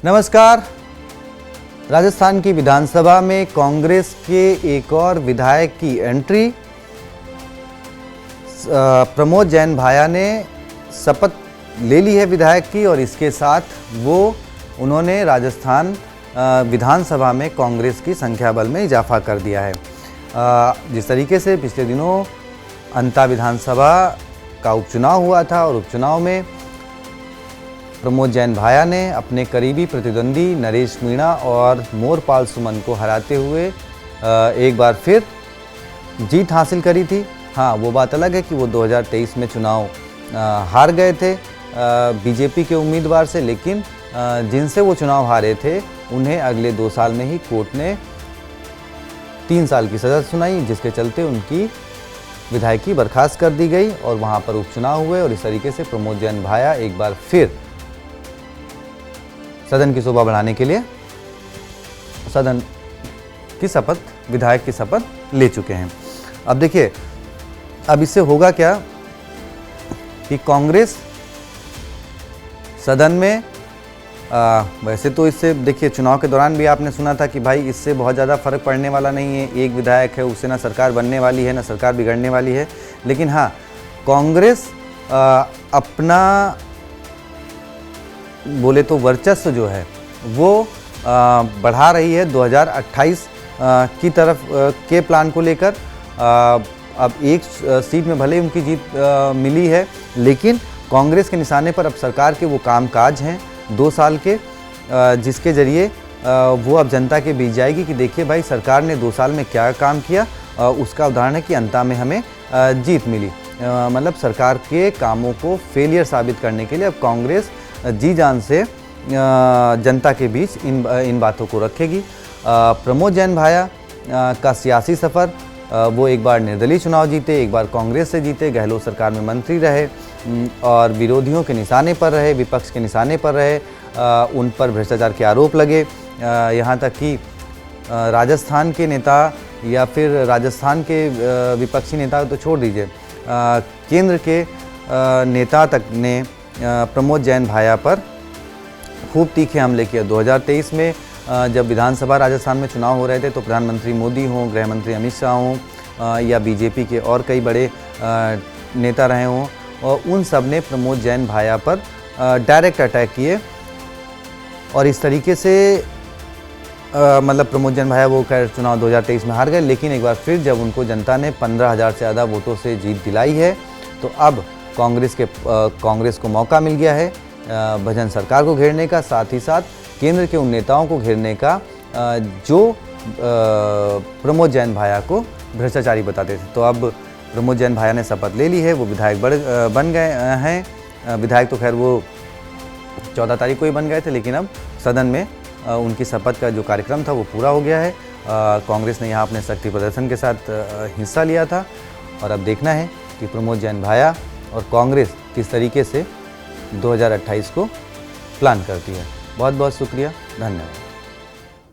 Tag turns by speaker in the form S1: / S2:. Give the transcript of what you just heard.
S1: नमस्कार। राजस्थान की विधानसभा में कांग्रेस के एक और विधायक की एंट्री। प्रमोद जैन भाया ने शपथ ले ली है विधायक की और इसके साथ उन्होंने राजस्थान विधानसभा में कांग्रेस की संख्या बल में इजाफा कर दिया है। जिस तरीके से पिछले दिनों अंता विधानसभा का उपचुनाव हुआ था और उपचुनाव में प्रमोद जैन भाया ने अपने करीबी प्रतिद्वंदी नरेश मीणा और मोरपाल सुमन को हराते हुए एक बार फिर जीत हासिल करी थी। हाँ, वो बात अलग है कि वो 2023 में चुनाव हार गए थे बीजेपी के उम्मीदवार से, लेकिन जिनसे वो चुनाव हारे थे उन्हें अगले 2 साल में ही कोर्ट ने 3 साल की सज़ा सुनाई, जिसके चलते उनकी विधायकी बर्खास्त कर दी गई और वहाँ पर उपचुनाव हुए। और इस तरीके से प्रमोद जैन भाया एक बार फिर सदन की शोभा बढ़ाने के लिए सदन की शपथ, विधायक की शपथ ले चुके हैं। अब देखिए, अब इससे होगा क्या कि कांग्रेस सदन में वैसे तो इससे देखिए चुनाव के दौरान भी आपने सुना था कि भाई इससे बहुत ज़्यादा फर्क पड़ने वाला नहीं है, एक विधायक है उससे ना सरकार बनने वाली है ना सरकार बिगड़ने वाली है। लेकिन हाँ, कांग्रेस अपना बोले तो वर्चस्व जो है वो बढ़ा रही है 2028 की तरफ के प्लान को लेकर। अब एक सीट में भले उनकी जीत मिली है, लेकिन कांग्रेस के निशाने पर अब सरकार के वो कामकाज हैं 2 साल के, जिसके ज़रिए वो अब जनता के बीच जाएगी कि देखिए भाई सरकार ने 2 साल में क्या काम किया। उसका उदाहरण है कि अंता में हमें जीत मिली। मतलब सरकार के कामों को फेलियर साबित करने के लिए अब कांग्रेस जी जान से जनता के बीच इन बातों को रखेगी। प्रमोद जैन भाया का सियासी सफ़र, वो एक बार निर्दलीय चुनाव जीते, एक बार कांग्रेस से जीते, गहलोत सरकार में मंत्री रहे और विरोधियों के निशाने पर रहे, विपक्ष के निशाने पर रहे, उन पर भ्रष्टाचार के आरोप लगे। यहाँ तक कि राजस्थान के नेता या फिर राजस्थान के विपक्षी नेता तो छोड़ दीजिए, केंद्र के नेता तक ने प्रमोद जैन भाया पर खूब तीखे हमले किए। 2023 में जब विधानसभा राजस्थान में चुनाव हो रहे थे तो प्रधानमंत्री मोदी हों, गृह मंत्री अमित शाह हों या बीजेपी के और कई बड़े नेता रहे हों, और उन सब ने प्रमोद जैन भाया पर डायरेक्ट अटैक किए। और इस तरीके से मतलब प्रमोद जैन भाया वो खैर चुनाव 2023 में हार गए, लेकिन एक बार फिर जब उनको जनता ने 15,000 से ज़्यादा वोटों से जीत दिलाई है तो अब कांग्रेस को मौका मिल गया है भजन सरकार को घेरने का, साथ ही साथ केंद्र के उन नेताओं को घेरने का जो प्रमोद जैन भाया को भ्रष्टाचारी बताते थे। तो अब प्रमोद जैन भाया ने शपथ ले ली है, वो विधायक बन गए हैं। विधायक तो खैर वो 14 तारीख को ही बन गए थे, लेकिन अब सदन में उनकी शपथ का जो कार्यक्रम था वो पूरा हो गया है। कांग्रेस ने यहाँ अपने शक्ति प्रदर्शन के साथ हिस्सा लिया था और अब देखना है कि प्रमोद जैन भाया और कांग्रेस किस तरीके से 2028 को प्लान करती है। बहुत बहुत शुक्रिया, धन्यवाद।